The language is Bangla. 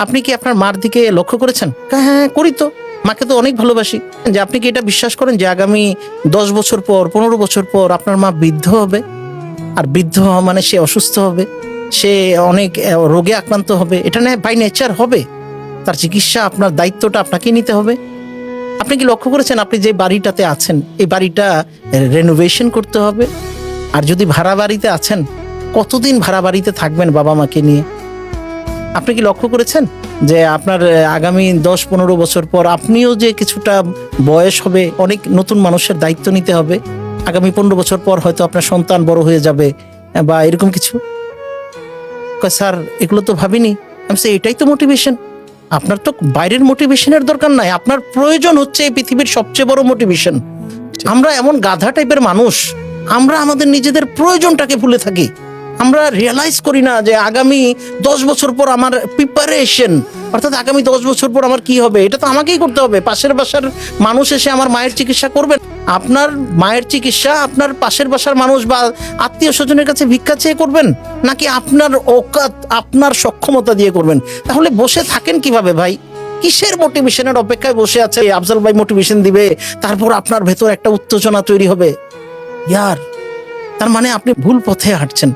আপনি কি আপনার মার দিকে লক্ষ্য করেছেন? হ্যাঁ, করি তো, মাকে তো অনেক ভালোবাসি। যে আপনি কি এটা বিশ্বাস করেন যে আগামী 10 বছর পর, 15 বছর পর আপনার মা বৃদ্ধ হবে? আর বৃদ্ধ হওয়া মানে সে অসুস্থ হবে, সে অনেক রোগে আক্রান্ত হবে, এটা না বাই নেচার হবে। তার চিকিৎসা, আপনার দায়িত্বটা আপনাকেই নিতে হবে। আপনি কি লক্ষ্য করেছেন আপনি যে বাড়িটাতে আছেন এই বাড়িটা রেনোভেশন করতে হবে? আর যদি ভাড়া বাড়িতে আছেন, কতদিন ভাড়া বাড়িতে থাকবেন বাবা মাকে নিয়ে? আপনি কি লক্ষ্য করেছেন যে আপনার আগামী 10-15 বছর পর আপনিও যে কিছুটা বয়স হবে, অনেক নতুন মানুষের দায়িত্ব নিতে হবে? আগামী 15 বছর পর হয়তো আপনার সন্তান বড় হয়ে যাবে বা এরকম কিছু। স্যার এগুলো তো ভাবিনি। আমি বলছি, এটাই তো মোটিভেশন। আপনার তো বাইরের মোটিভেশনের দরকার নাই, আপনার প্রয়োজন হচ্ছে এই পৃথিবীর সবচেয়ে বড় মোটিভেশন। আমরা এমন গাধা টাইপের মানুষ, আমরা আমাদের নিজেদের প্রয়োজনটাকে ভুলে থাকি। আমরা রিয়েলাইজ করি না যে আগামী 10 বছর পর আমার প্রিপারেশন, অর্থাৎ আগামী 10 বছর পর আমার কি হবে, এটা তো আমাকেই করতে হবে। পাশের বাসার মানুষ এসে আমার মায়ের চিকিৎসা করবেন? আপনার মায়ের চিকিৎসা আপনার পাশের বাসার মানুষ বা আত্মীয় স্বজনের কাছে ভিক্ষা চেয়ে করবেন, নাকি আপনার ওকাত, আপনার সক্ষমতা দিয়ে করবেন? তাহলে বসে থাকেন কিভাবে ভাই? কিসের মোটিভেশনের অপেক্ষায় বসে আছে? আফজাল ভাই মোটিভেশন দিবে, তারপর আপনার ভেতর একটা উত্তেজনা তৈরি হবে। ইয়ার, তার মানে আপনি ভুল পথে হাঁটছেন।